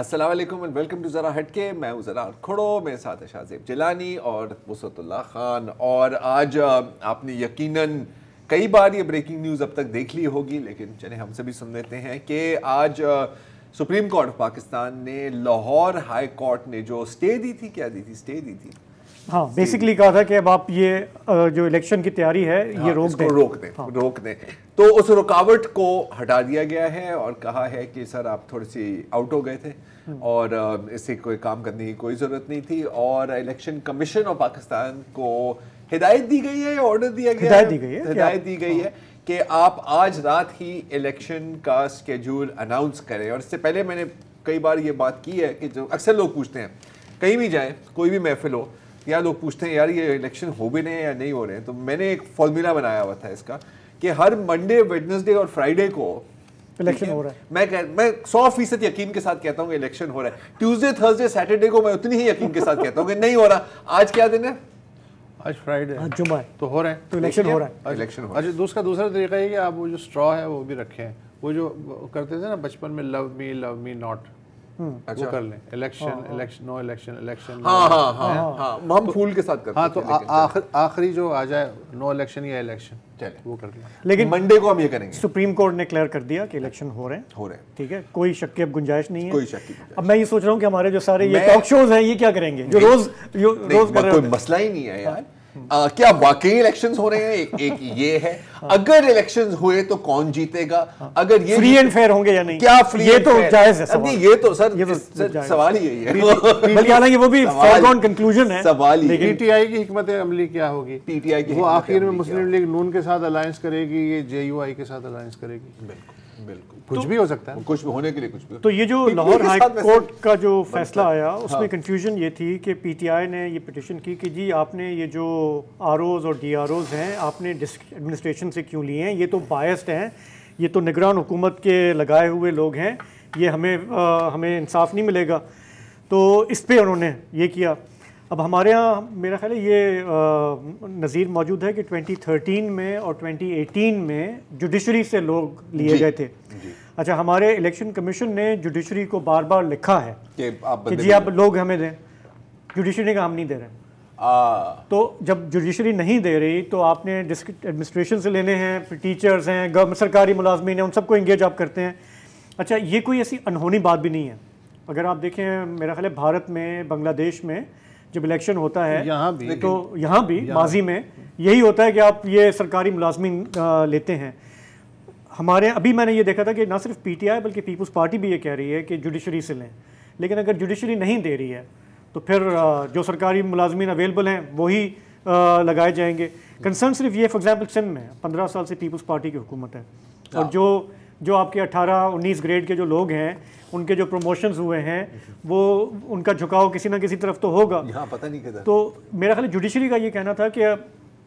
अस्सलाम वालेकुम and welcome to ज़रा हटके। मैं हूँ ज़रा खड़ो, मेरे साथ है शाहज़ेब जिलानी और वसअतुल्लाह खान। और आज आपने यकीनन कई बार ये ब्रेकिंग न्यूज़ अब तक देख ली होगी, लेकिन चले हम सभी सुन लेते हैं कि आज सुप्रीम कोर्ट ऑफ पाकिस्तान ने लाहौर हाई कोर्ट ने जो स्टे दी थी, क्या दी थी, स्टे दी थी, हाँ बेसिकली कहा था कि अब आप ये जो इलेक्शन की तैयारी है ये रोक दें। तो उस रुकावट को हटा दिया गया है और कहा है कि सर आप थोड़ी सी आउट हो गए थे और इससे कोई काम करने की कोई ज़रूरत नहीं थी। और इलेक्शन कमीशन ऑफ पाकिस्तान को हिदायत दी गई है, ऑर्डर दिया गया है, हिदायत दी गई है कि आप आज रात ही इलेक्शन का स्केड्यूल अनाउंस करें। और इससे पहले मैंने कई बार ये बात की है कि जो अक्सर लोग पूछते हैं, कहीं भी जाएँ, कोई भी महफिल हो, या लोग पूछते हैं यार ये इलेक्शन हो भी नहीं है या नहीं हो रहे हैं, तो मैंने एक फॉर्मूला बनाया हुआ था इसका कि हर मंडे, वेडनेसडे और फ्राइडे को इलेक्शन हो रहा है। मैं 100% यकीन के साथ कहता हूँ कि इलेक्शन हो रहा है। ट्यूसडे, थर्सडे, सैटरडे को मैं उतनी ही यकीन के साथ कहता हूँ कि नहीं हो रहा। आज क्या दिन है? आज फ्राइडे, आज जुम्मा है, तो हो रहे हैं, तो इलेक्शन हो रहा है। इलेक्शन हो। अच्छा, दूसरा तरीका है कि आप वो जो स्ट्रॉ है वो भी रखें, वो जो करते थे ना बचपन में, लव मी नॉट, वो कर लें। Election no election. हाँ हम फूल के साथ करते हैं। हाँ, तो आखिरी जो आ जाए नो इलेक्शन या इलेक्शन, चले वो कर लें। लेकिन मंडे को हम ये करेंगे। सुप्रीम कोर्ट ने क्लियर कर दिया कि इलेक्शन हो रहे हैं। ठीक है, कोई शक की अब गुंजाइश नहीं है, कोई शक की। अब मैं ये सोच रहा हूँ कि हमारे जो सारे ये टॉक शोज हैं ये क्या करेंगे जो रोज कर रहे हैं। कोई मसला ही नहीं है यार। क्या वाकई इलेक्शंस हो रहे हैं? एक ये है, अगर इलेक्शंस हुए तो कौन जीतेगा, अगर ये फ्री एंड फेयर होंगे या नहीं, क्या फ्री, ये तो जायज है। नहीं, ये तो सर सवाल ही यही है, बल्कि हालांकि वो भी फॉरगॉन कंक्लूजन है। सवाल ही पीटीआई की हिकमत अमली क्या होगी? पीटीआई की वो आखिर में मुस्लिम लीग नून के साथ अलायंस करेगी, ये जेयूआई के साथ अलायंस करेगी। बिल्कुल कुछ भी हो सकता है, कुछ भी होने के लिए कुछ भी। तो ये जो लाहौर हाई कोर्ट का जो फैसला आया उसमें कंफ्यूजन ये थी कि पीटीआई ने ये पिटीशन की कि जी आपने ये जो आरओज और डीआरओज हैं आपने डिस्ट्रिक्ट एडमिनिस्ट्रेशन से क्यों लिए हैं, ये तो बायस्ड हैं, ये तो निगरान हुकूमत के लगाए हुए लोग हैं, ये हमें इंसाफ नहीं मिलेगा। तो इस पर उन्होंने ये किया। अब हमारे यहाँ मेरा ख्याल है ये नज़ीर मौजूद है कि 2013 में और 2018 में जुडिशरी से लोग लिए गए थे। अच्छा, हमारे इलेक्शन कमीशन ने जुडिशरी को बार बार लिखा है कि जी आप लोग हमें दें, जुडिशरी ने कहा हम नहीं दे रहे। तो जब जुडिशरी नहीं दे रही तो आपने डिस्ट्रिक्ट एडमिनिस्ट्रेशन से लेने हैं, टीचर्स हैं, सरकारी मुलाजमीन हैं, उन सबको इंगेज आप करते हैं। अच्छा, ये कोई ऐसी अनहोनी बात भी नहीं है। अगर आप देखें मेरा ख्याल है भारत में, बांग्लादेश में जब इलेक्शन होता है तो यहाँ भी माजी में यही होता है कि आप ये सरकारी मुलाजमीन लेते हैं। हमारे अभी मैंने ये देखा था कि ना सिर्फ पीटीआई बल्कि पीपल्स पार्टी भी ये कह रही है कि जुडिशरी से लें, लेकिन अगर जुडिशरी नहीं दे रही है तो फिर जो सरकारी मुलाजमीन अवेलेबल हैं वही लगाए जाएंगे। कंसर्न सिर्फ ये, फॉर एग्जांपल सिंध में 15 साल से पीपल्स पार्टी की हुकूमत है और जो आपके 18-19 ग्रेड के जो लोग हैं उनके जो प्रमोशंस हुए हैं वो उनका झुकाव किसी ना किसी तरफ तो होगा। यहाँ पता नहीं किधर। तो मेरा ख्याल जुडिशरी का ये कहना था कि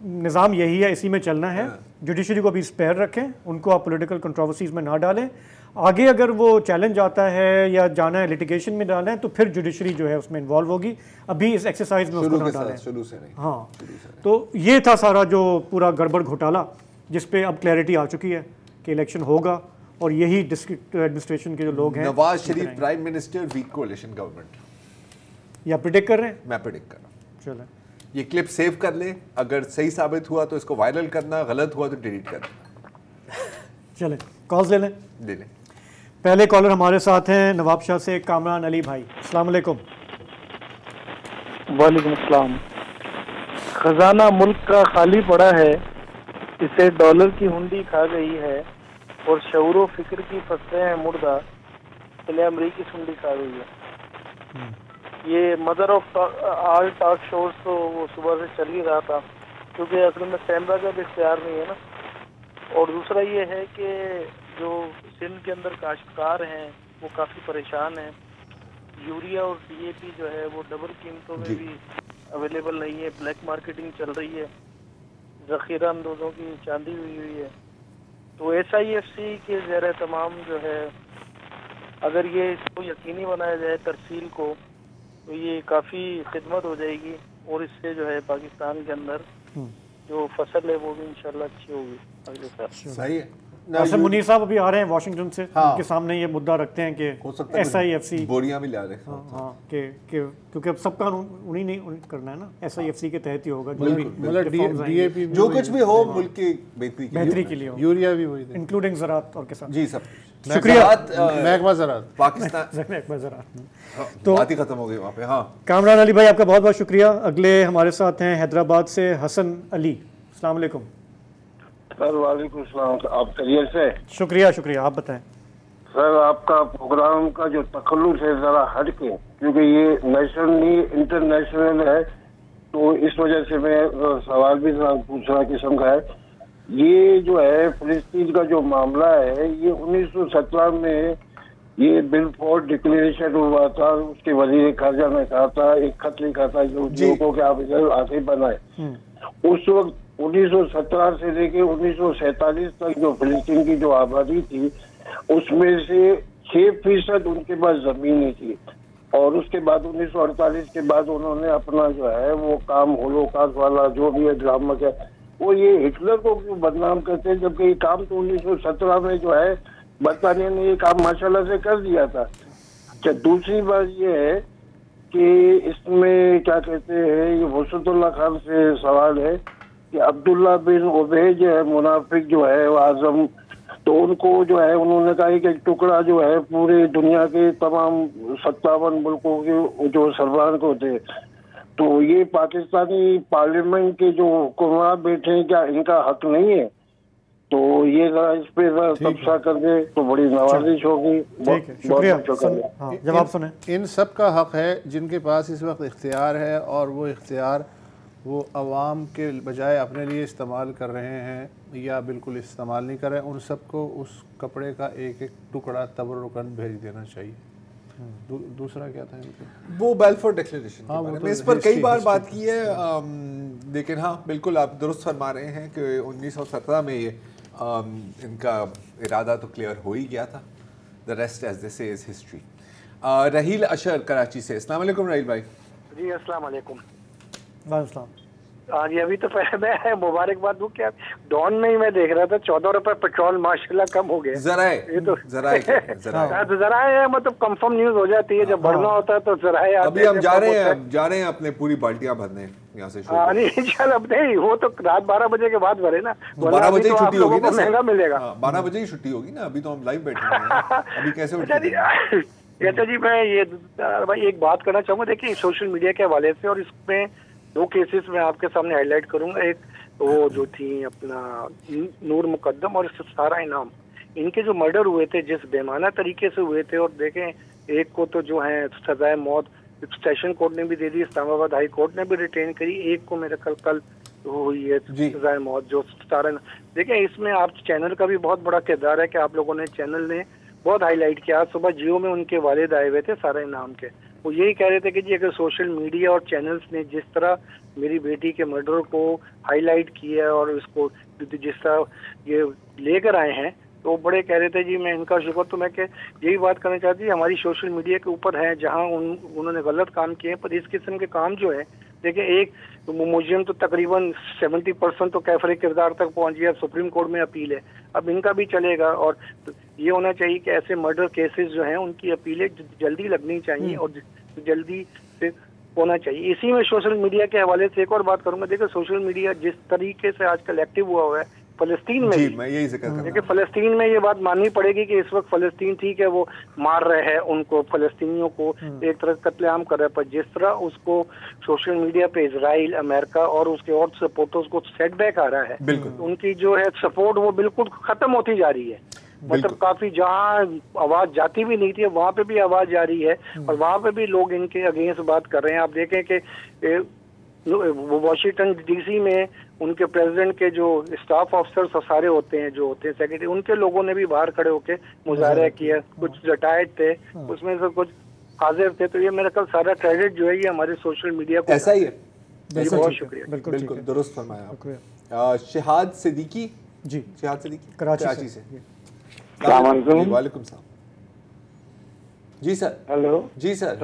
निज़ाम यही है, इसी में चलना है। जुडिशरी को भी स्पेयर रखें, उनको आप पॉलिटिकल कंट्रोवर्सीज में ना डालें। आगे अगर वो चैलेंज आता है या जाना है लिटिगेशन में डालें तो फिर जुडिशरी जो है उसमें इन्वॉल्व होगी। अभी इस एक्सरसाइज में उसको ना डालें, शुरू से नहीं। हाँ, तो ये था सारा जो पूरा गड़बड़ घोटाला जिस पे अब क्लैरिटी आ चुकी है कि इलेक्शन होगा और यही डिस्ट्रिक्ट एडमिनिस्ट्रेशन के जो लोग हैं। Nawaz Sharif prime minister, week कोalition government, या प्रेडिक्ट कर रहे हैं? मैं प्रेडिक्ट कर रहा हूँ। चलें, ये क्लिप सेव कर ले, अगर सही साबित हुआ तो इसको वायरल करना, गलत हुआ तो डिलीट करना। चलें कॉल्स ले लें। पहले कॉलर हमारे साथ हैं नवाब शाह से कामरान अली भाई। अस्सलाम वालेकुम। वालेकुम अस्सलाम। खजाना मुल्क का खाली पड़ा है, इसे डॉलर की हुंडी खा गई है और शऊरो फिक्र की फसलें हैं मुर्दा, इन्हें अमरीकी सुंडी खा गई है। ये mother of all talk shows तो वो सुबह से चल ही रहा था, क्योंकि असल में कैमरा का भी इख्तियार नहीं है ना। और दूसरा ये है कि जो सिंध के अंदर काश्तकार हैं वो काफ़ी परेशान हैं। यूरिया और डीएपी जो है वो डबल कीमतों में भी अवेलेबल नहीं है, ब्लैक मार्केटिंग चल रही है, ज़ख़ीरा अंदोज़ों की चांदी हुई है। तो SIFC के ज़ेर तमाम जो है, अगर ये इसको यकीनी बनाया जाए तरसील को, तो ये काफ़ी खिदमत हो जाएगी और इससे जो है पाकिस्तान के अंदर जो फसल है वो भी इंशाल्लाह अच्छी होगी अगले साल। सही है। आसिम मुनीर साहब अभी आ रहे हैं वाशिंगटन से, हाँ। उनके सामने ये मुद्दा रखते हैं कि SIFC बोरियां भी ला रहे हैं। हाँ क्योंकि अब सब कानून उन्हीं ने करना है ना, SIFC के तहत ही होगा, जो भी मतलब DAP जो कुछ भी हो मुल्क की बेहतरी के लिए हो, यूरिया भी वही इंक्लूडिंग ज़राअत और किसान। जी सब शुक्रिया महकमा ज़राअत पाकिस्तान तो बात ही खत्म हो गई वहाँ पे। हाँ कामरान अली भाई, आपका बहुत बहुत शुक्रिया। अगले हमारे साथ हैं हैदराबाद से हसन अली। अस्सलाम वालेकुम। सर वालेकुम सलाम, आप खैरियत से? शुक्रिया, आप बताएं। सर आपका प्रोग्राम का जो तखल्लुस है ज़रा हट के, क्योंकि ये नेशनल नहीं इंटरनेशनल है, तो इस वजह से मैं सवाल भी पूछना किस्म का है। ये जो है फिलिस्तीन का जो मामला है, ये 1917 में ये बिलफोर्ड डिक्लेरेशन हुआ था, उसके वजीर खारजा ने कहा था, एक खत लिखा था जो को कि आप इधर आके बनाए। उस वक्त 1917 से लेके 1947 तक जो फिलिस्तीन की जो आबादी थी, उसमें से 6% उनके पास जमीन थी। और उसके बाद 1948 के बाद उन्होंने अपना जो है वो काम होलोकॉस्ट वाला जो भी है ड्रामा का, वो ये हिटलर को क्यों बदनाम करते हैं, जबकि ये काम तो 1917 में जो है बरतानिया ने ये काम माशाल्लाह से कर दिया था। अच्छा, दूसरी बात ये है कि इसमें क्या कहते हैं, ये वसतुल्लाह खान से सवाल है कि अब्दुल्ला बिन उबे जो है मुनाफिक जो है वो आजम, तो उनको जो है उन्होंने कहा कि एक टुकड़ा जो है पूरे दुनिया के तमाम 57 मुल्कों के जो सरबराह को दे, तो ये पाकिस्तानी पार्लियामेंट के जो हुक्मरान बैठे हैं, क्या इनका हक नहीं है? तो ये जरा इस पे तबसरा कर दे तो बड़ी नवाजिश होगी। शुक्रिया। जवाब सुने। इन सब का हक है जिनके पास इस वक्त इख्तियार है, और वो इख्तियार वो अवाम के बजाय अपने लिए इस्तेमाल कर रहे हैं या बिल्कुल इस्तेमाल नहीं कर रहे हैं, उन सबको उस कपड़े का एक एक टुकड़ा तबरुकन भेज देना चाहिए। दूसरा क्या था वो बेलफोर्ड डिक्लेरेशन हाँ, के इस पर कई बार बात की है, लेकिन हाँ बिल्कुल आप दुरुस्त फरमा रहे हैं कि 1917 में ये इनका इरादा तो क्लियर हो ही गया था। द रेस्ट एज दे से इज हिस्ट्री। रहील अशर कराची से। अस्सलाम वालेकुम रहील भाई। जी अस्सलाम वालेकुम। वालेकुम। आज अभी तो मैं मुबारकबाद दूं क्या, डॉन में ही मैं देख रहा था 14 रुपए पेट्रोल माशाल्लाह कम हो गया। ये तो जरा है मतलब कंफर्म न्यूज हो जाती है, जब भरना होता है तो जरा है। अभी हम जा रहे हैं अपने पूरी बाल्टियां भरने यहाँ से। चल अब नहीं, वो तो रात 12 बजे के बाद भरे ना, 12 बजे ही छुट्टी होगी ना, महंगा मिलेगा। 12 बजे ही छुट्टी होगी ना, अभी तो हम लाइव बैठे हैं। अभी कैसे कहते जी मैं ये भाई एक बात करना चाहूंगा, देखिए सोशल मीडिया के हवाले से, और इसमें 2 केसेस मैं आपके सामने हाईलाइट करूंगा। एक वो जो थी अपना नूर मुकद्दम और सारा इनाम, इनके जो मर्डर हुए थे जिस बेमाना तरीके से हुए थे, और देखें एक को तो जो है सजाए मौत सेशन कोर्ट ने भी दे दी, इस्लामाबाद हाई कोर्ट ने भी रिटेन करी, एक को मेरे कल हुई है सजाए मौत जो सारा। देखें इसमें आप चैनल का भी बहुत बड़ा किरदार है कि आप लोगों ने चैनल ने बहुत हाईलाइट किया। आज सुबह जियो में उनके वालिद आए हुए थे सारा इनाम के, वो यही कह रहे थे कि जी अगर सोशल मीडिया और चैनल्स ने जिस तरह मेरी बेटी के मर्डर को हाईलाइट किया और इसको जिस तरह ये लेकर आए हैं, तो बड़े कह रहे थे जी मैं इनका शुक्र, तो मैं यही बात करना चाहती हमारी सोशल मीडिया के ऊपर है जहां उन्होंने गलत काम किए, पर इस किस्म के काम जो है देखिए एक म्यूजियम तो तकरीबन 70% तो कैफरे किरदार तक पहुंच गया, सुप्रीम कोर्ट में अपील है, अब इनका भी चलेगा। और ये होना चाहिए कि ऐसे मर्डर केसेस जो हैं उनकी अपीलें जल्दी लगनी चाहिए और जल्दी से होना चाहिए। इसी में सोशल मीडिया के हवाले से एक और बात करूंगा, देखिए सोशल मीडिया जिस तरीके से आजकल एक्टिव हुआ है फलस्तीन में, मैं यही जिक्र कर रहा हूं। देखिए फलस्तीन में ये बात माननी पड़ेगी कि इस वक्त फलस्तीन ठीक है वो मार रहे हैं उनको, फलस्तीनियों को एक तरह कत्लेआम कर रहे हैं, पर जिस तरह उसको सोशल मीडिया पे इजराइल, अमेरिका और उसके और सपोर्टर्स को सेटबैक आ रहा है, उनकी जो है सपोर्ट वो बिल्कुल खत्म होती जा रही है। मतलब काफी जहाँ आवाज जाती भी नहीं थी वहां पे भी आवाज जा रही है, और वहां पे भी लोग इनके अगेंस्ट बात कर रहे हैं। आप देखें कि वॉशिंगटन डीसी में उनके प्रेसिडेंट के जो स्टाफ ऑफिसर्स सारे होते हैं, जो होते हैं सेक्रेटरी, उनके लोगों ने भी बाहर खड़े होकर मुजाहरा किया, कुछ रिटायर्ड थे उसमें से कुछ हाजिर थे। तो ये मेरा कल सारा क्रेडिट जो है ये हमारे सोशल मीडिया को ऐसा ही है। बहुत शुक्रिया, बिल्कुल दुरुस्त फरमाया आप। शहाद सिद्दीकी जी, शहाद सिद्दीकी कराची से। वालेकुम सलाम। जी सर। हेलो। जी सर।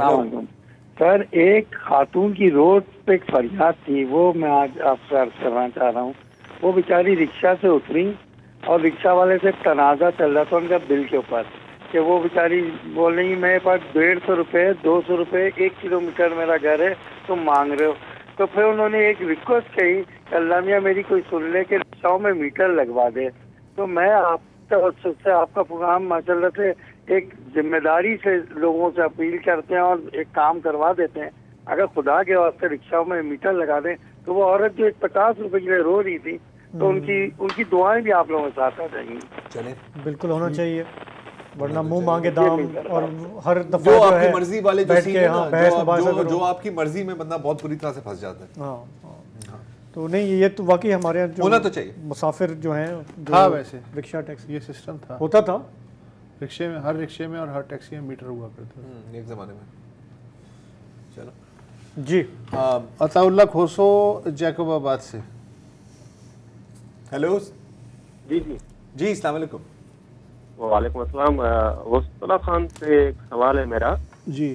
सर एक खातून की रोड पे एक फरियाद थी, वो मैं आज आपसे अर्ज करना चाह रहा हूँ। वो बेचारी रिक्शा से उतरी और रिक्शा वाले से तनाज़ा चल रहा था उनका बिल के ऊपर कि वो बेचारी बोल रही मेरे पास 150 रुपये 200 रुपये 1 किलोमीटर मेरा घर है तुम मांग रहे हो। तो फिर उन्होंने एक रिक्वेस्ट कही, अल्लाह मियाँ मेरी कोई सुन ले कि रिक्शाओं में मीटर लगवा दे। तो मैं आपसे आपका प्रोग्राम माशाल्लाह से एक जिम्मेदारी से लोगों से अपील करते हैं और एक काम करवा देते हैं। अगर खुदा के वास्ते रिक्शाओं में मीटर लगा दें तो वो औरत जो 50 रुपए के लिए रो रही थी तो उनकी दुआएं भी आप लोगों के साथ आ जाएंगी। चले बिल्कुल होना चाहिए, वरना मुंह मांगे दाम और हर दफा जो आपकी मर्जी वाले जो बैठ सीन के है हाँ ना, बहस जो मुबाहिसा जो करो। जो आपकी मर्जी में बंदा बहुत बुरी तरह से फंस जाता है। हाँ। तो नहीं, ये तो वाकई हमारे यहाँ जो होना तो चाहिए। मुसाफिर जो हैं था वैसे रिक्शा टैक्सी ये सिस्टम था, होता था रिक्शे में, हर रिक्शे में और हर टैक्सी में मीटर हुआ करता था एक जमाने में। चलो जी। अताउल्लाह खोसो जैकबाबाद से। हेलो जी जी जी, अस्सलाम वालेकुम। वालेकुम अस्सलाम। वस्तुल्लाह खान से एक सवाल है मेरा जी।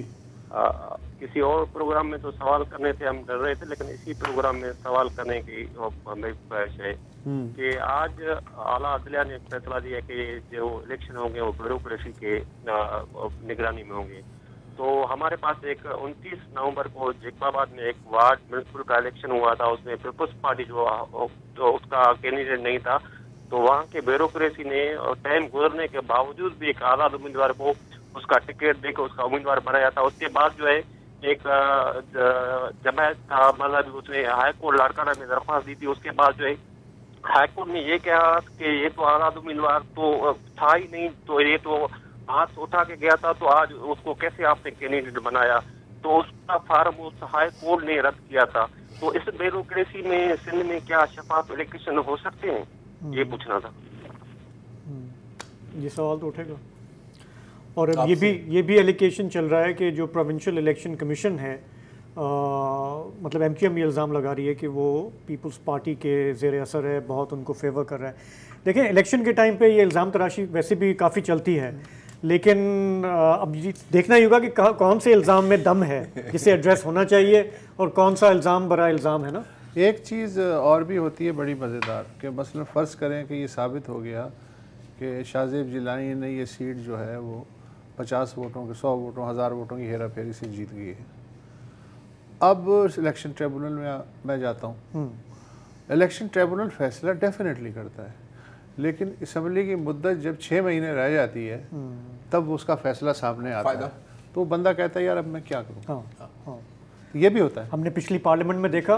किसी और प्रोग्राम में तो सवाल करने से हम डर रहे थे, लेकिन इसी प्रोग्राम में सवाल करने की हमें ख्वाहिश है कि आज आला अदलिया ने फैसला दिया कि जो इलेक्शन होंगे वो ब्यूरोक्रेसी के निगरानी में होंगे। तो हमारे पास एक 29 नवंबर को जैकबाबाद में एक वार्ड म्यूनसिपल का इलेक्शन हुआ था, उसमें पीपल्स पार्टी जो उसका कैंडिडेट नहीं था, तो वहाँ के ब्यूरोक्रेसी ने टाइम गुजरने के बावजूद भी एक आज़ाद उम्मीदवार को उसका टिकट देकर उसका उम्मीदवार बनाया था। उसके बाद जो है एक जमायत का मतलब उसने हाईकोर्ट लाड़काना में दरख्वास्त दी थी। उसके बाद जो है हाईकोर्ट ने ये कहा कि ये तो आज़ाद उम्मीदवार तो था ही नहीं, तो ये तो हाथ उठा के गया था, तो आज उसको कैसे आपने कैंडिडेट बनाया? तो उसका फार्म उस हाईकोर्ट ने रद्द किया था। तो इस ब्यूरोक्रेसी में सिंध में क्या शफाफ इलेक्शन हो सकते हैं, ये पूछना था। ये सवाल तो उठेगा। और ये भी एलिगेशन चल रहा है कि जो प्रोविंशियल इलेक्शन कमीशन है मतलब एमक्यूएम ये इल्ज़ाम लगा रही है कि वो पीपल्स पार्टी के ज़ेर असर है, बहुत उनको फेवर कर रहा है। देखें, इलेक्शन के टाइम पे ये इल्ज़ाम तराशी वैसे भी काफ़ी चलती है, लेकिन अब देखना ही होगा कि कौन से इल्ज़ाम में दम है जिसे एड्रेस होना चाहिए और कौन सा इल्ज़ाम बड़ा इल्ज़ाम है ना। एक चीज़ और भी होती है बड़ी मज़ेदार कि मसलन फ़र्ज़ करें कि ये साबित हो गया कि शाहज़ेब जिलानी ने ये सीट जो है वो 50 वोटों के 100 वोटों 1000 वोटों की हेरा फेरी से जीत गई है। अब इलेक्शन ट्रिब्यूनल में मैं जाता हूँ, इलेक्शन ट्रिब्यूनल फैसला डेफिनेटली करता है, लेकिन असम्बली की मुद्दत जब 6 महीने रह जाती है तब उसका फैसला सामने आता है, तो बंदा कहता है यार अब मैं क्या करूँ। हाँ। ये भी होता है। हमने पिछली पार्लियामेंट में देखा,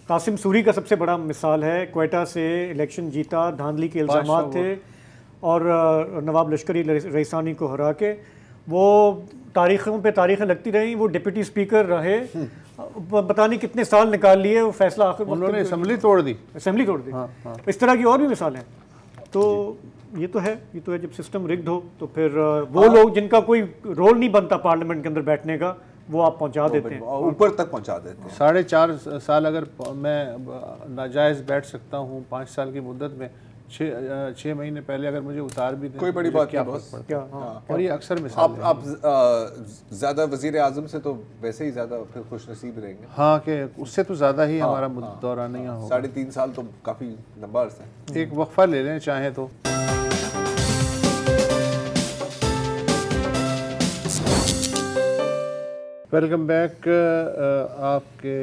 कासिम सूरी का सबसे बड़ा मिसाल है, क्वेटा से इलेक्शन जीता, धांधली के इल्ज़ामात थे और नवाब लश्करी रईसानी को हरा के वो तारीखों पे तारीखें लगती रही, वो डिप्टी स्पीकर रहे, पता नहीं कितने साल निकाल लिए, वो फैसला आखिर उन्होंने असेंबली तोड़ दी। हाँ। इस तरह की और भी मिसाल हैं। तो ये तो है जब सिस्टम रिग्ड हो तो फिर वो लोग जिनका कोई रोल नहीं बनता पार्लियामेंट के अंदर बैठने का, वो आप पहुंचा देते हैं, ऊपर तक पहुंचा देते हैं। 4.5 साल अगर मैं नाजायज़ बैठ सकता हूँ 5 साल की मुद्दत में, 6 महीने पहले अगर मुझे उतार भी दें कोई बड़ी बात क्या नहीं फर्क पड़ता क्या। है। और ये अक्सर मिसाल है। आप ज़्यादा वज़ीर आज़म से तो वैसे ही ज़्यादा फिर खुश नसीब रहेंगे। हाँ, कि उससे तो ज़्यादा ही हमारा दौरानिया होगा। 3.5 साल तो काफ़ी लंबा अर्सा है। एक वक्फा ले लें चाहें तो। Welcome back. आपके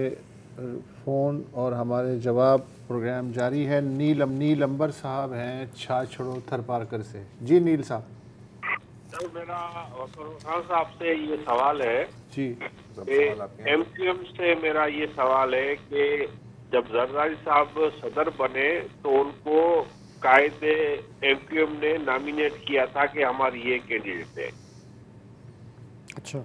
फ़ोन और हमारे जवाब प्रोग्राम जारी है। नील अंबर साहब हैं छाछड़ो थरपारकर से। जी नील साहब। सर, मेरा खान साहब से ये सवाल है जी, एमक्यूएम से मेरा ये सवाल है कि जब जरदारी साहब सदर बने तो उनको कायदे एमक्यूएम ने नॉमिनेट किया था कि हमारी ये कैंडिडेट है। अच्छा,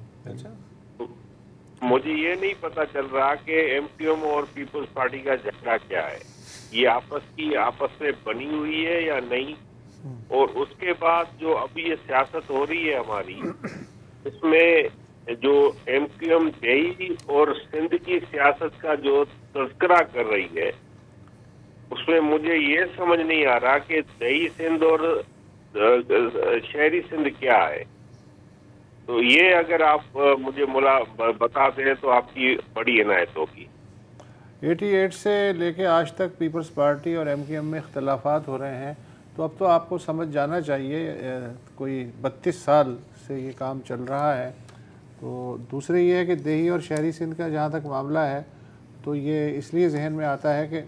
मुझे ये नहीं पता चल रहा कि एमक्यूएम और पीपल्स पार्टी का झगड़ा क्या है, ये आपस में बनी हुई है या नहीं। और उसके बाद जो अभी ये सियासत हो रही है हमारी, इसमें जो एमक्यूएम दिल्ली और सिंध की सियासत का जो तज़किरा कर रही है, उसमें मुझे ये समझ नहीं आ रहा कि दिल्ली सिंध और शहरी सिंध क्या है। तो ये अगर आप मुझे बता दें तो आपकी बड़ी इनायत होगी। 88 से लेके आज तक पीपल्स पार्टी और एमक्यूएम में इख्तलाफात हो रहे हैं, तो अब तो आपको समझ जाना चाहिए, कोई 32 साल से ये काम चल रहा है। तो दूसरे ये है कि देही और शहरी सिंध का जहाँ तक मामला है तो ये इसलिए जहन में आता है कि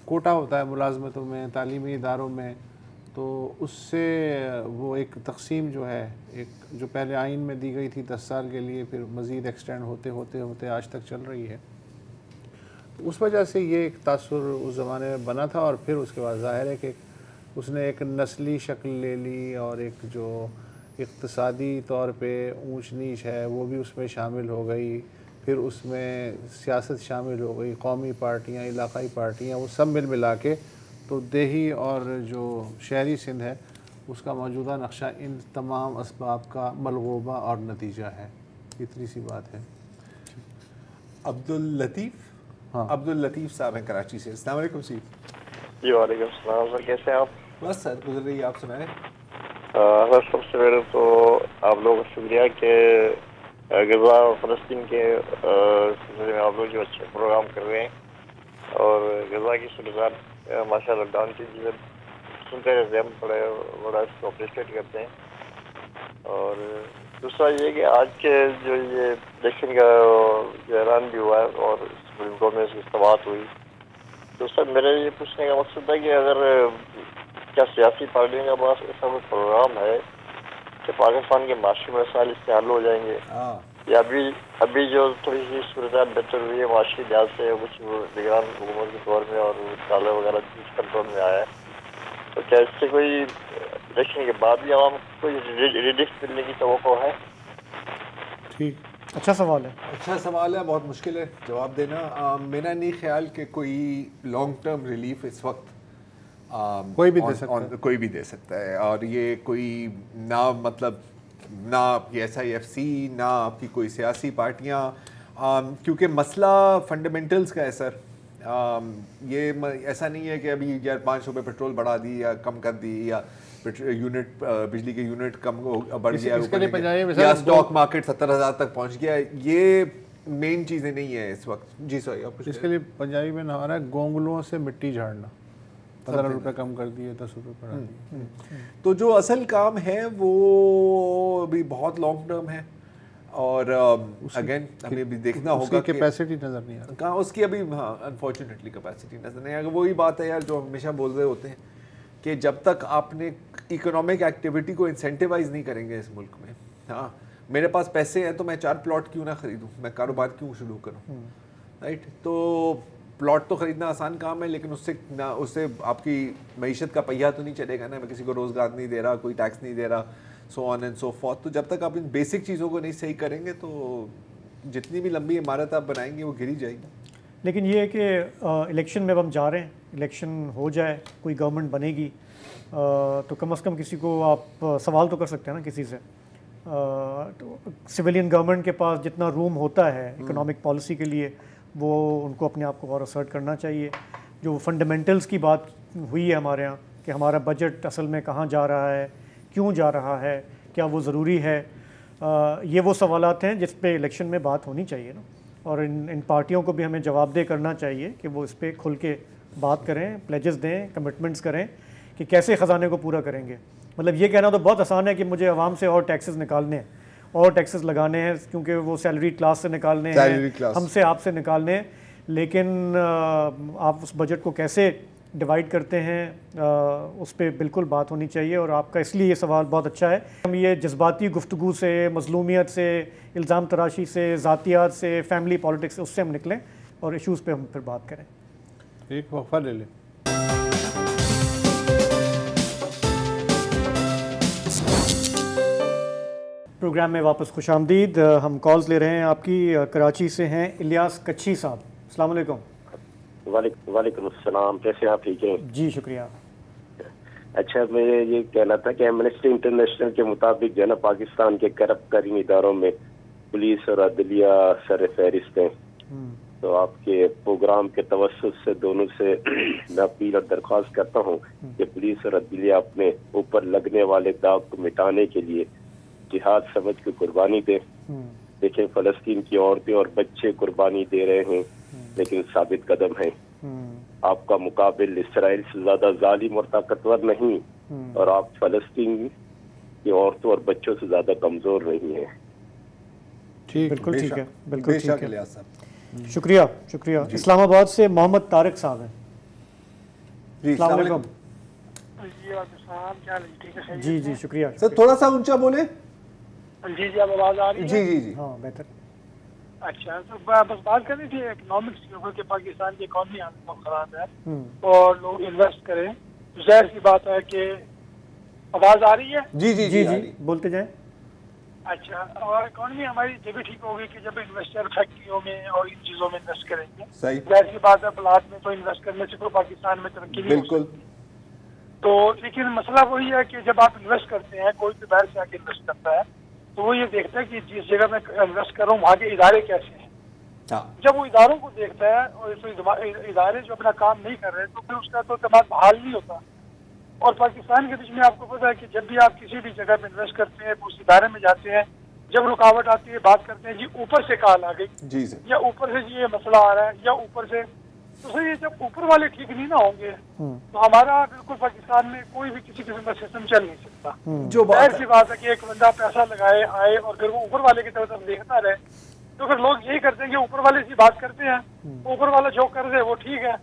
कोटा होता है मुलाजमतों में, तालीमी इदारों में, तो उससे वो एक तकसीम जो है, एक जो पहले आइन में दी गई थी 10 साल के लिए, फिर मज़ीद एक्सटेंड होते होते होते आज तक चल रही है। तो उस वजह से ये एक तासुर उस ज़माने में बना था और फिर उसके बाद ज़ाहिर है कि उसने एक नस्ली शक्ल ले ली और एक जो इक़्तिसादी तौर पे ऊंच नीच है वो भी उसमें शामिल हो गई, फिर उसमें सियासत शामिल हो गई, कौमी पार्टियाँ, इलाक़ाई पार्टियाँ, वो सब मिल मिला के तो देही और जो शहरी सिंध है उसका मौजूदा नक्शा इन तमाम असबाब का मलगूबा और नतीजा है। इतनी सी बात है। अब्दुल लतीफ़, हाँ अब्दुल लतीफ़ साहब हैं कराची से। अस्सलाम वालेकुम सर। जी वालेकुम सलाम सर, कैसे हैं आप? बस सर गुजर रही है, आप सुनाएं। सर सबसे पहले तो आप लोगों का शुक्रिया कि गज़ा और फ़लस्तीन के सिलसिले में आप लोग जो अच्छे प्रोग्राम कर रहे हैं और गज़ा की सूरत माशाल्लाह डाउन की चीज़ें सुनते रहते हैं, हम बड़ा इसको अप्रिशिएट करते हैं। और दूसरा ये कि आज के जो ये इलेक्शन का जो ऐलान भी हुआ है और सुप्रीम कोर्ट में इसकी समाअत हुई, तो सर मेरा ये पूछने का मकसद है कि अगर क्या सियासी पार्टियों के पास ऐसा कोई प्रोग्राम है कि पाकिस्तान के माशी मसाइल इससे हल हो जाएंगे, या अभी जो थोड़ी सी सूरत बेहतर हुई है माशी लिहाज से, कुछ निगरान हुकूमत के दौर में और ताले वगैरह कंट्रोल में आया है, तो क्या इससे कोई इलेक्शन के बाद भी आवाम को रिलीफ मिलने की तवक्को है? ठीक, अच्छा सवाल है। अच्छा सवाल है, बहुत मुश्किल है जवाब देना। मेरा नहीं ख्याल कि कोई लॉन्ग टर्म रिलीफ इस वक्त कोई भी दे सकता है, कोई भी दे सकता है। और ये कोई ना मतलब ना आपकी SIFC ना आपकी कोई सियासी पार्टियाँ, क्योंकि मसला फंडामेंटल्स का है सर। ये ऐसा नहीं है कि अभी यार 5 रुपये पेट्रोल बढ़ा दी या कम कर दी या यूनिट बिजली के यूनिट कम बढ़ गया या स्टॉक मार्केट 70,000 तक पहुंच गया, ये मेन चीज़ें नहीं है इस वक्त। जी सॉरी, आप इसके लिए पंजाबी में नारा है गोंगलुओं से मिट्टी झाड़ना। 15 रुपये कम कर दिए, 10 रुपये बढ़ा दिए। तो जो असल काम है वो अभी बहुत लॉन्ग टर्म है और अगेन हमें भी देखना होगा उसकी कैपेसिटी नज़र नहीं आ रही कहाँ उसकी अभी। हाँ अनफॉर्चुनेटली कैपेसिटी नज़र नहीं आ रही। वही बात है यार जो हमेशा बोल रहे होते हैं कि जब तक आपने इकोनॉमिक एक्टिविटी को इंसेंटिवाइज नहीं करेंगे इस मुल्क में, हाँ मेरे पास पैसे हैं तो मैं 4 प्लॉट क्यों ना खरीदूँ, मैं कारोबार क्यों शुरू करूँ, राइट। तो प्लॉट तो ख़रीदना आसान काम है लेकिन उससे आपकी मईशत का पहिया तो नहीं चलेगा ना। मैं किसी को रोज़गार नहीं दे रहा, कोई टैक्स नहीं दे रहा, so on and so forth. तो जब तक आप इन बेसिक चीज़ों को नहीं सही करेंगे तो जितनी भी लंबी इमारत आप बनाएंगे वो गिरी जाएगी। लेकिन ये है कि इलेक्शन में अब हम जा रहे हैं, इलेक्शन हो जाए, कोई गवर्नमेंट बनेगी तो कम से कम किसी को आप सवाल तो कर सकते हैं ना किसी से। तो सिविलियन गवर्नमेंट के पास जितना रूम होता है इकोनॉमिक पॉलिसी के लिए वो उनको अपने आप को और असर्ट करना चाहिए। जो फंडामेंटल्स की बात हुई है हमारे यहाँ कि हमारा बजट असल में कहाँ जा रहा है, क्यों जा रहा है, क्या वो ज़रूरी है, ये वो सवालात हैं जिस पे इलेक्शन में बात होनी चाहिए ना। और इन पार्टियों को भी हमें जवाबदेह करना चाहिए कि वो इस पर खुल के बात करें, प्लेजेस दें, कमिटमेंट्स करें कि कैसे ख़जाने को पूरा करेंगे। मतलब ये कहना तो बहुत आसान है कि मुझे आवाम से और टैक्सेस निकालने हैं और टैक्सेस लगाने हैं क्योंकि वो सैलरी क्लास से निकालने हैं, हमसे आपसे निकालने हैं, लेकिन आप उस बजट को कैसे डिवाइड करते हैं उस पर बिल्कुल बात होनी चाहिए। और आपका इसलिए ये सवाल बहुत अच्छा है। हम ये जज्बाती गुफ्तगू से, मज़लूमियत से, इल्ज़ाम तराशी से, ज़ातियात से, फैमिली पॉलिटिक्स से, उससे हम निकलें और इश्यूज़ पे हम फिर बात करें। एक वक्फा ले लें। प्रोग्राम में वापस खुशामदीद। हम कॉल्स ले रहे हैं आपकी। कराची से हैं इलियास कच्छी साहब। अस्सलाम वालेकुम। वालेकुम अस्सलाम, कैसे आप? ठीक हैं जी, शुक्रिया। अच्छा, मैं ये कहना था कि एमनेस्टी इंटरनेशनल के मुताबिक जो है ना पाकिस्तान के करप्ट तरीन इदारों में पुलिस और अदलिया सर फहरिस्त हैं। तो आपके प्रोग्राम के तवस्सुत से दोनों से मैं अपील और दरख्वास्त करता हूँ कि पुलिस और अदलिया अपने ऊपर लगने वाले दाग को मिटाने के लिए जिहाद समझ के कुर्बानी दे। देखें, फलस्तीन की औरतें और बच्चे कुर्बानी दे रहे हैं लेकिन साबित कदम हैं। आपका मुकाबिल इसराइल से ज़्यादा जालिम और ताकतवर नहीं, और आप फ़लस्तीन की औरतों और बच्चों से ज़्यादा कमज़ोर नहीं हैं। ठीक, बिल्कुल ठीक है, बिल्कुल ठीक है। लिहाज साहब शुक्रिया, शुक्रिया। इस्लामाबाद से मोहम्मद तारिक साहब हैं। जी, अस्सलाम वालेकुम। जी जी, शुक्रिया सर थोड़ा सा ऊंचा बोले। जी जी, अब आवाज़ आ रही है? जी जी जी, हाँ बेहतर। अच्छा, तो बस बात करनी थी इकोनॉमिक्स के ऊपर कि पाकिस्तान की इकॉनमी बहुत खराब है और लोग इन्वेस्ट करें, तो जाहिर सी बात है कि आवाज़ आ रही है? जी जी जी जी, बोलते जाएं। अच्छा, और इकॉनमी हमारी जब भी ठीक होगी कि जब इन्वेस्टर फैक्ट्रियों में और इन चीज़ों में इन्वेस्ट करेंगे। सही, जाहिर सी बात है प्लाट में तो इन्वेस्ट करने से कोई पाकिस्तान में तरक्की नहीं हो बिल्कुल। सकती। तो लेकिन मसला वही है कि जब आप इन्वेस्ट करते हैं, कोई भी बाहर से आके इन्वेस्ट करता है, तो वो ये देखता है कि जिस जगह मैं इन्वेस्ट कर रहा हूँ वहाँ के इदारे कैसे हैं। जब वो इदारों को देखता है और तो इदारे जो अपना काम नहीं कर रहे, तो फिर उसका तो एतमाद बहाल नहीं होता। और पाकिस्तान के बीच में आपको पता है कि जब भी आप किसी भी जगह पे इन्वेस्ट करते हैं, उस इदारे में जाते हैं, जब रुकावट आती है, बात करते हैं जी ऊपर से कॉल आ गई जी सर, या ऊपर से ये मसला आ रहा है या ऊपर से, तो सर ये जब ऊपर वाले ठीक नहीं ना होंगे तो हमारा बिल्कुल पाकिस्तान में कोई भी किसी किस्म का सिस्टम चल नहीं सकता। जो जाहिर सी बात है कि एक बंदा पैसा लगाए आए और फिर वो ऊपर वाले की तरफ देखता रहे, तो फिर लोग यही करते हैं कि ऊपर वाले से बात करते हैं, ऊपर वाला जो कर दे वो ठीक है।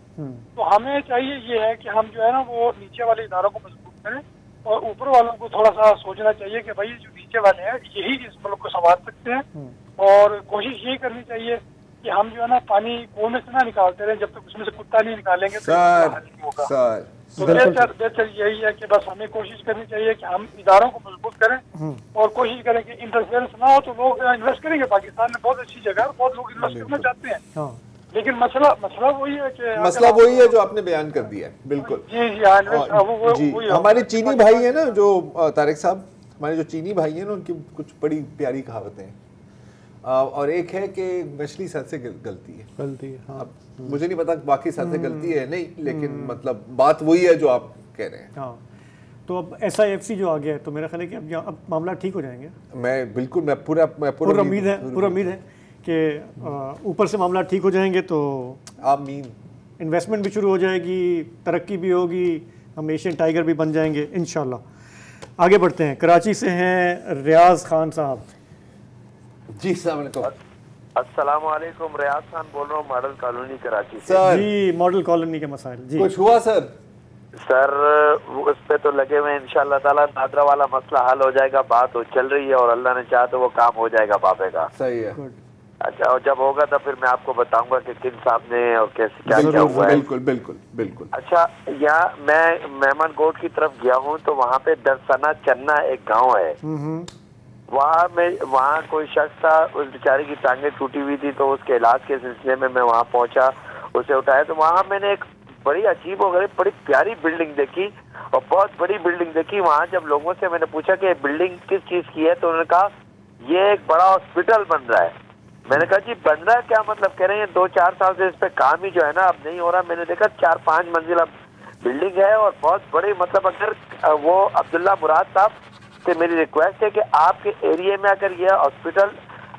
तो हमें चाहिए ये है कि हम जो है ना वो नीचे वाले इदारों को मजबूत करें और ऊपर वालों को थोड़ा सा सोचना चाहिए कि भाई जो नीचे वाले हैं यही इस मुल्क को संभाल सकते हैं, और कोशिश यही करनी चाहिए कि हम जो है ना पानी कुएं में से ना निकालते रहे जब तक उसमें से कुत्ता नहीं निकालेंगे तो हल नहीं होगा। तो बेहतर यही है कि बस हमें कोशिश करनी चाहिए कि हम इदारों को मजबूत करें और कोशिश करें कि इंटरफेरेंस ना हो, तो लोग इन्वेस्ट करेंगे। पाकिस्तान में बहुत अच्छी जगह है, बहुत लोग इन्वेस्ट करना चाहते हैं, लेकिन मसला वही है कि मसला वही है जो आपने बयान कर दिया है। बिल्कुल जी जी, जी। हमारे चीनी भाई है ना जो तारिक साहब, हमारे जो चीनी भाई हैं ना, उनकी कुछ बड़ी प्यारी कहावतें हैं, और एक है कि मछली सर से गलती है। हाँ। अब मुझे नहीं पता बाकी सर से गलती है नहीं, लेकिन मतलब बात वही है जो आप कह रहे हैं। हाँ, तो अब SIFC जो आ गया है, तो मेरा ख्याल है कि अब मामला ठीक हो जाएंगे। मैं पूरा उम्मीद है कि ऊपर से मामला ठीक हो जाएंगे, तो आमीन। इन्वेस्टमेंट भी शुरू हो जाएगी, तरक्की भी होगी, हम एशियन टाइगर भी बन जाएंगे इंशाल्लाह। आगे बढ़ते हैं, कराची से हैं रियाज खान साहब। जी सलाम अस्सलाम वालेकुम, रियाज खान बोल रहा हूँ, मॉडल कॉलोनी कराची से। जी, मॉडल कॉलोनी के मसाइल जी कुछ हुआ सर? सर उस पे तो लगे हुए, इंशाल्लाह ताला नादरा वाला मसला हल हो जाएगा, बात हो चल रही है और अल्लाह ने चाहा तो वो काम हो जाएगा बाबे का। सही है। अच्छा, और जब होगा तो फिर मैं आपको बताऊंगा कि किन साहब ने और कैसे क्या क्या हुआ है। बिल्कुल बिल्कुल बिल्कुल। अच्छा, यहाँ मैं मेहमान गोट की तरफ गया हूँ, तो वहाँ पे दरसना चन्ना एक गाँव है, वहाँ कोई शख्स था, उस बेचारे की टांगे टूटी हुई थी, तो उसके इलाज के सिलसिले में मैं वहाँ पहुँचा, उसे उठाया, तो वहाँ मैंने एक बड़ी अजीब हो गई, बड़ी प्यारी बिल्डिंग देखी और बहुत बड़ी बिल्डिंग देखी। वहाँ जब लोगों से मैंने पूछा कि बिल्डिंग किस चीज़ की है, तो उन्होंने कहा ये एक बड़ा हॉस्पिटल बन रहा है। मैंने कहा जी बन रहा है क्या मतलब? कह रहे हैं 2-4 साल से इस पे काम ही जो है ना अब नहीं हो रहा। मैंने देखा 4-5 मंजिला बिल्डिंग है और बहुत बड़ी, मतलब अगर वो अब्दुल्ला मुराद साहब से मेरी रिक्वेस्ट है कि आपके एरिया में अगर यह हॉस्पिटल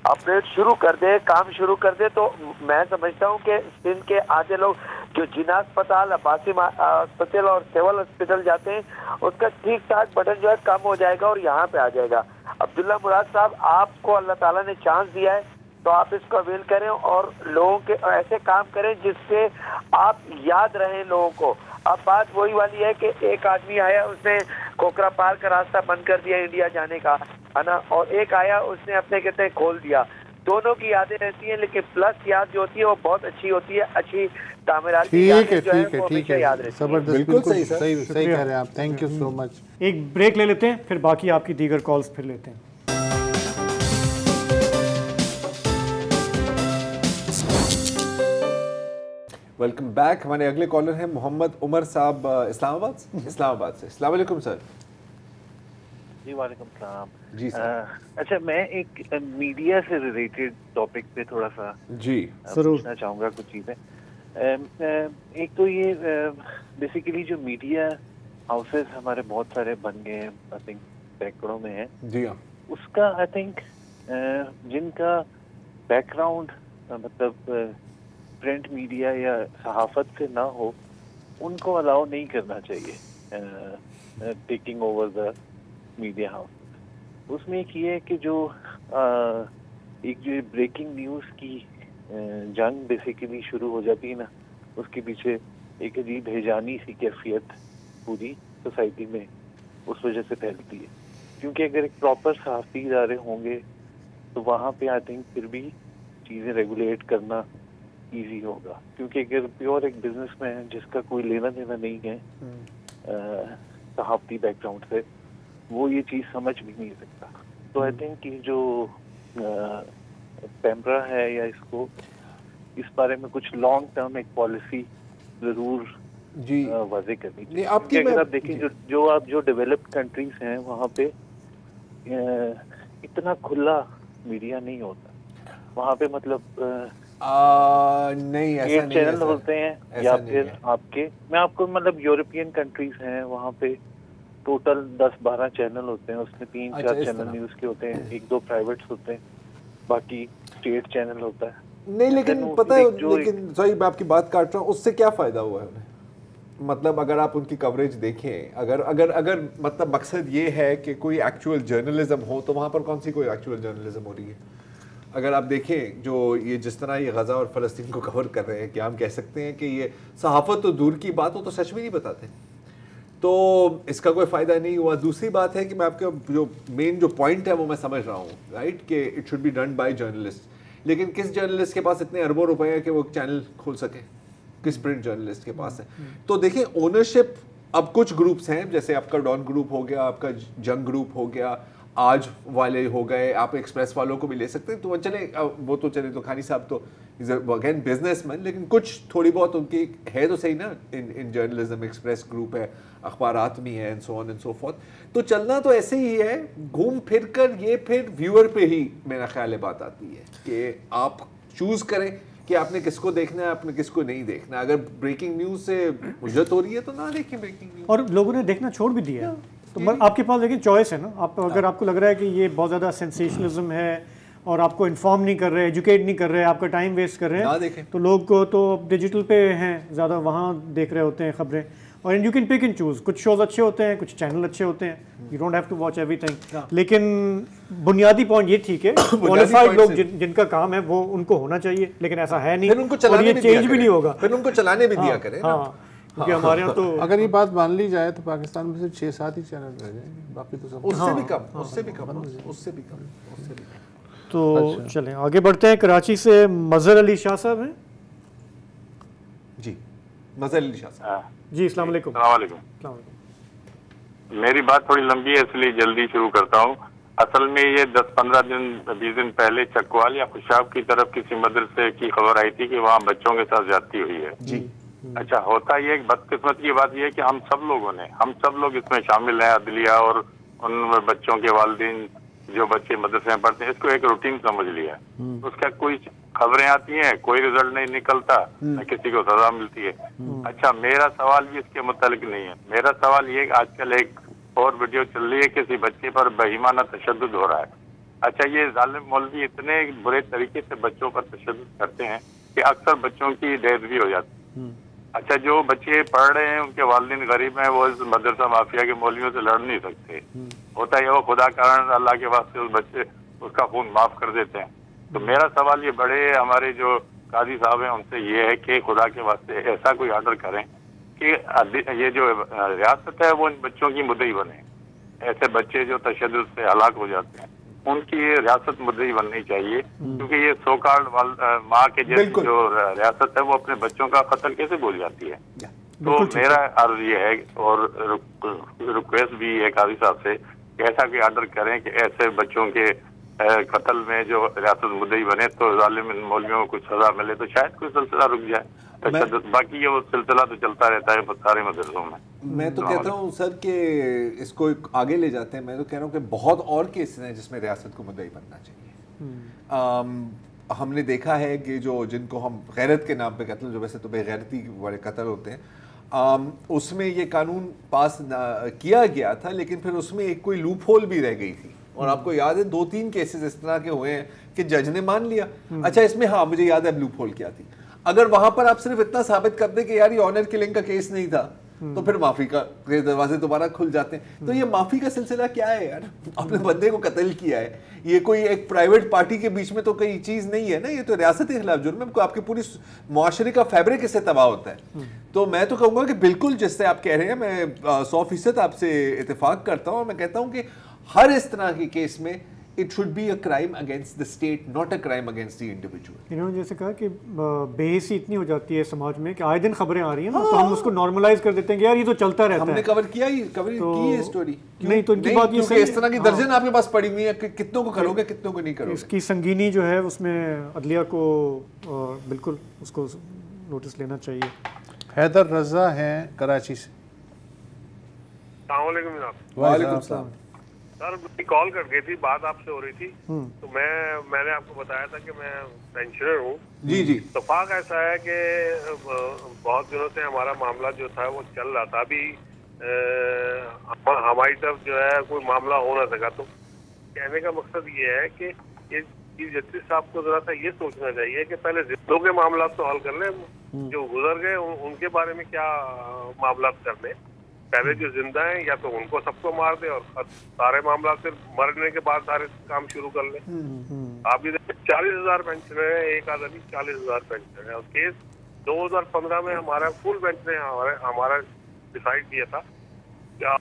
ऑपरेट शुरू कर दे, काम शुरू कर दे, तो मैं समझता हूँ कि सिंध के आधे लोग जो जिना अस्पताल, अब्बासी अस्पताल और सिविल हॉस्पिटल जाते हैं, उसका ठीक ठाक बटन जो है कम हो जाएगा और यहाँ पे आ जाएगा। अब्दुल्ला मुराद साहब, आपको अल्लाह ताला ने चांस दिया है, तो आप इसको अवेल करें और लोगों के ऐसे काम करें जिससे आप याद रहें लोगों को। अब बात वही वाली है कि एक आदमी आया, उसने कोकरा पार का रास्ता बंद कर दिया इंडिया जाने का, है ना, और एक आया उसने अपने कहते खोल दिया। दोनों की यादें रहती हैं, लेकिन प्लस याद जो होती है वो बहुत अच्छी होती है, अच्छी तामीरात की यादें जो है वो हमेशा याद रहती है। बिल्कुल सही कह रहे हैं आप, थैंक यू सो मच। एक ब्रेक ले लेते हैं, फिर बाकी आपकी दीगर कॉल्स फिर लेते हैं। Welcome back. हमारे अगले कॉलर हैं मोहम्मद उमर साहब इस्लामाबाद से। अस्सलाम वालेकुम सर। जी वालेकुम सलाम। जी सर। अच्छा, मैं एक मीडिया से रिलेटेड टॉपिक पे थोड़ा सा जी पूछना चाहूँगा कुछ चीज़ें। एक तो ये बेसिकली जो मीडिया हाउसेस हमारे बहुत सारे बन गए हैं, आई थिंक सैकड़ों में है। जी हाँ। उसका आई थिंक जिनका बैकग्राउंड मतलब प्रिंट मीडिया या सहाफत से ना हो, उनको अलाउ नहीं करना चाहिए taking over the media house. उसमें एक ये है कि जो एक जो ब्रेकिंग न्यूज़ की जंग बेसिकली शुरू हो जाती है ना, उसके पीछे एक अजीब हैजानी सी कैफियत पूरी सोसाइटी में उस वजह से फैलती है। क्योंकि अगर एक प्रॉपर सहाफ़ी इदारे होंगे तो वहाँ पे आई थिंक फिर भी चीज़ें रेगुलेट करना इजी होगा। क्योंकि अगर प्योर एक बिजनेसमैन जिसका कोई लेना देना नहीं है सहाफ़ती बैकग्राउंड से, वो ये चीज़ समझ भी नहीं सकता। तो आई थिंक कि जो पैमरा है या इसको इस बारे में कुछ लॉन्ग टर्म एक पॉलिसी जरूर जी वाज़े करनी चाहिए। अगर आप देखें जो डेवलप्ड कंट्रीज हैं वहाँ पे इतना खुला मीडिया नहीं होता। वहाँ पे मतलब नहीं ऐसा नहीं चैनल होते हैं या फिर आपके, मैं आपको मतलब यूरोपियन कंट्रीज हैं वहाँ पे टोटल 10-12 चैनल होते हैं, उसमें 3-4 चैनल न्यूज़ के होते हैं, 1-2 प्राइवेट्स होते हैं, बाकी स्टेट चैनल होता है। नहीं लेकिन पता है, लेकिन सॉरी मैं आपकी बात काट रहा हूँ, उससे क्या फायदा हुआ है उन्हें? मतलब अगर आप उनकी कवरेज देखें, अगर मतलब मकसद ये है कि कोई एक्चुअल जर्नलिज्म हो, तो वहाँ पर कौन सी कोई एक्चुअल जर्नलिज्म हो रही है? अगर आप देखें जो ये जिस तरह ये गज़ा और फ़लस्तीन को कवर कर रहे हैं, क्या हम कह सकते हैं कि ये सहाफ़त तो दूर की बात हो तो सच में नहीं बताते, तो इसका कोई फ़ायदा नहीं हुआ। दूसरी बात है कि मैं आपके जो मेन जो पॉइंट है वो मैं समझ रहा हूँ, राइट, कि it should be done by journalist, लेकिन किस जर्नलिस्ट के पास इतने अरबों रुपए है कि वो चैनल खोल सके? किस प्रिंट जर्नलिस्ट के पास है? तो देखिए ओनरशिप अब कुछ ग्रुप्स हैं, जैसे आपका डॉन ग्रुप हो गया, आपका जंग ग्रुप हो गया, आज वाले हो गए, आप एक्सप्रेस वालों को भी ले सकते हैं, तो वो तो चले तो खानी साहब तो अगेन बिजनेसमैन, लेकिन कुछ थोड़ी बहुत उनकी है तो सही ना इन जर्नलिज्म। एक्सप्रेस ग्रुप है, अखबारात में है, and so on and so forth. तो चलना तो ऐसे ही है, घूम फिर कर ये फिर व्यूअर पे ही मेरा ख्याल है बात आती है कि आप चूज करें कि आपने किसको देखना है, आपने किसको नहीं देखना। अगर ब्रेकिंग न्यूज़ से उजत हो रही है तो ना देखें ब्रेकिंग न्यूज़। और लोगों ने देखना छोड़ भी दिया है, तो आपके पास लेकिन चॉइस है ना। आप अगर आपको लग रहा है कि ये बहुत ज़्यादा सेंसेशनलिज्म है और आपको इन्फॉर्म नहीं कर रहे, एजुकेट नहीं कर रहे, आपका टाइम वेस्ट कर रहे हैं, तो लोग को तो डिजिटल पे हैं ज़्यादा, वहाँ देख रहे होते हैं खबरें। और you can pick and choose, कुछ शोज़ अच्छे होते हैं, कुछ चैनल अच्छे होते हैं, you don't have to watch everything. लेकिन बुनियादी पॉइंट ये ठीक है, क्वालिफाइड लोग जिनका काम है वो उनको होना चाहिए, लेकिन ऐसा है नहीं, उनको चलाने भी चेंज भी नहीं होगा, फिर उनको चलाने भी दिया करें। क्योंकि हमारे यहाँ तो अगर ये बात मान ली जाए तो पाकिस्तान में सिर्फ 6-7 ही चैनल रह जाएंगे, बाकी तो सब उससे भी कम, उससे भी कम, उससे भी कम, उससे भी कम। तो चलें आगे बढ़ते हैं। कराची से मजहर अली शाह साहब हैं। जी मजहर अली शाह साहब जी, अस्सलाम वालेकुम। मेरी बात थोड़ी लंबी है इसलिए जल्दी शुरू करता हूँ। असल में ये 10-15 दिन 20 दिन पहले चकवाल या खुशाब की तरफ किसी मदरसे की खबर आई थी कि वहाँ बच्चों के साथ ज्यादती हुई है। जी अच्छा, होता ये एक बदकिस्मत की बात यह है कि हम सब लोग इसमें शामिल हैं, अदलिया और उन बच्चों के वालिदैन जो बच्चे मदरसे में पढ़ते हैं, इसको एक रूटीन समझ लिया है। उसका कोई खबरें आती हैं, कोई रिजल्ट नहीं निकलता, न किसी को सजा मिलती है। अच्छा, मेरा सवाल भी इसके मुतालिक नहीं है। मेरा सवाल ये, आजकल एक और वीडियो चल रही है, किसी बच्चे पर बेईमाना तशद्दुद हो रहा है। अच्छा, ये जालिम मौलवी इतने बुरे तरीके से बच्चों पर तशद्दुद करते हैं कि अक्सर बच्चों की डेथ भी हो जाती है। अच्छा, जो बच्चे पढ़ रहे हैं उनके वालिदैन गरीब हैं, वो इस मदरसा माफिया के मौलवियों से लड़ नहीं सकते। होता है वो खुदा कारण अल्लाह के वास्ते उस बच्चे उसका खून माफ कर देते हैं। तो मेरा सवाल ये बड़े हमारे जो काजी साहब हैं उनसे ये है कि खुदा के वास्ते ऐसा कोई ऑर्डर करें कि ये जो रियासत है वो इन बच्चों की मुद्दई बने। ऐसे बच्चे जो तशद्दुद से हलाक हो जाते हैं उनकी रियासत मुद्दई बननी चाहिए, क्योंकि ये सोकाल्ड माँ के जैसी जो रियासत है वो अपने बच्चों का कत्ल कैसे भूल जाती है। तो मेरा अर्ज ये है और रिक्वेस्ट भी है काजी साहब से कि ऐसा कोई ऑर्डर करें कि ऐसे बच्चों के कत्ल में जो रियासत मुद्दई बने तो जालिम मौलवियों को कुछ सजा मिले तो शायद कोई सिलसिला रुक जाए। बाकी ये वो सिलसिला तो चलता रहता है सारे मदरसों में। मैं तो कहता हूँ सर कि इसको आगे ले जाते हैं। मैं तो कह रहा हूँ कि बहुत और केसेस हैं जिसमें रियासत को मुद्दई बनना चाहिए। हमने देखा है कि जो जिनको हम गैरत के नाम पे कत्ल, जो वैसे तो बेगैरती वाले कत्ल होते हैं, उसमें ये कानून पास किया गया था, लेकिन फिर उसमें एक कोई लूप होल भी रह गई थी। और आपको याद है 2-3 केसेस इस तरह के हुए हैं कि जज ने मान लिया। अच्छा, इसमें हाँ मुझे याद है लूप होल क्या थी। अगर वहां पर आप सिर्फ इतना साबित कर दें कि यार ये ऑनर किलिंग का केस नहीं था, तो फिर माफी का दरवाजे दोबारा खुल जाते हैं। तो ये माफी का सिलसिला क्या है यार? आपने बंदे को कत्ल किया है, ये कोई एक प्राइवेट पार्टी के बीच में तो कोई चीज नहीं है ना, ये तो रियासत के खिलाफ जुर्म है, आपकी पूरी मुआशरे का फैब्रिक इससे तबाह होता है। तो मैं तो कहूंगा कि बिल्कुल जिससे आप कह रहे हैं, मैं 100% आपसे इत्तेफाक करता हूँ और मैं कहता हूँ कि हर इस तरह के केस में it should be a crime against the state, not a crime against the individual. इन्होंने जैसे कहा कि बेहिसी इतनी हो जाती है समाज में कि आए दिन खबरें आ रही हैं ना, तो हम उसको नॉर्मलाइज कर देते हैं कि यार ये तो चलता रहता है। हमने कवर की है स्टोरी। नहीं तो इनकी बात ये सही है, इस तरह की दर्जन आपके पास पड़ी हुई है कि कितनों को करोगे कितनों को नहीं करोगे। इसकी संगीनी जो है उसमें अदलिया को बिल्कुल उसको नोटिस लेना चाहिए। हैदर रजा हैं कराची से। वालेकुम सलाम। सर मेरी कॉल कर गई थी, बात आपसे हो रही थी, तो मैंने आपको बताया था कि मैं पेंशनर हूँ। जी जी। इत्तेफाक ऐसा है कि बहुत दिनों से हमारा मामला जो था वो चल रहा था, अभी हमारी तरफ जो है कोई मामला हो ना सका। तो कहने का मकसद ये है कि ये चीफ जस्टिस साहब को जरा सा ये सोचना चाहिए कि पहले जिंदों के मामला तो हल कर लें, जो गुजर गए उनके बारे में क्या मामला कर लें। पहले जो जिंदा हैं या तो उनको सबको मार दे और सारे मामला फिर मरने के बाद सारे काम शुरू कर ले। आप ये देखिए 40,000 पेंशन है, एक आदमी 40,000 पेंशन है, और केस 2015 में हमारा फुल बेंच ने हमारा डिसाइड किया था,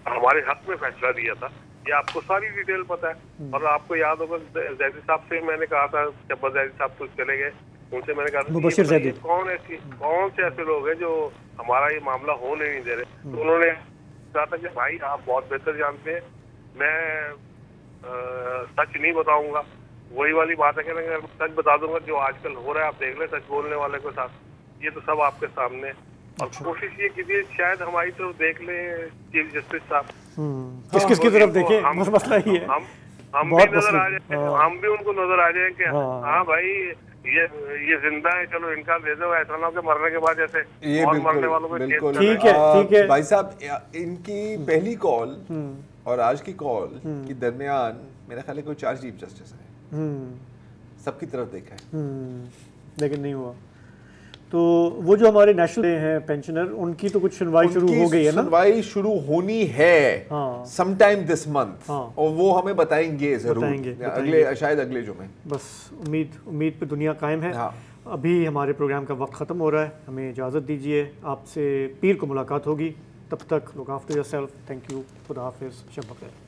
हमारे हक में फैसला दिया था। ये आपको सारी डिटेल पता है। और आपको याद होगा जैदी साहब से मैंने कहा था, जब जैदी साहब तो चले गए, उनसे मैंने कहा था कौन से ऐसे लोग हैं जो हमारा ये मामला होने नहीं दे रहे। तो उन्होंने कहा था कि भाई आप बहुत बेहतर जानते हैं, मैं सच नहीं बताऊंगा। वही वाली बात है कि अगर सच बता दूंगा जो आजकल हो रहा है, आप देख ले सच बोलने वाले के साथ, ये तो सब आपके सामने। और कोशिश ये कीजिए शायद हमारी तरफ देख ले चीफ जस्टिस साहब, किस तरफ देखे, मसला ही है। हम भी नजर आ जाए, हम भी उनको नजर आ जाए कि हाँ भाई ये जिंदा है, चलो इनका दे दो, ऐसा ना हो कि मरने के बाद जैसे ये और मरने वालों को ठीक है भाई साहब, इनकी पहली कॉल और आज की कॉल के दरमियान मेरा ख्याल है कोई 4 चीफ जस्टिस है, सबकी तरफ देखा है लेकिन नहीं हुआ। तो वो जो हमारे नेशनल हैं पेंशनर, उनकी तो कुछ सुनवाई शुरू हो गई है ना? सुनवाई शुरू होनी है समटाइम दिस मंथ, और वो हमें बताएंगे जरूर, अगले शायद अगले जुमे। बस उम्मीद पे दुनिया कायम है। अभी हमारे प्रोग्राम का वक्त ख़त्म हो रहा है, हमें इजाज़त दीजिए, आपसे पीर को मुलाकात होगी। तब तक look after yourself. Thank you, खुदा हाफिज़, शब बख़ैर।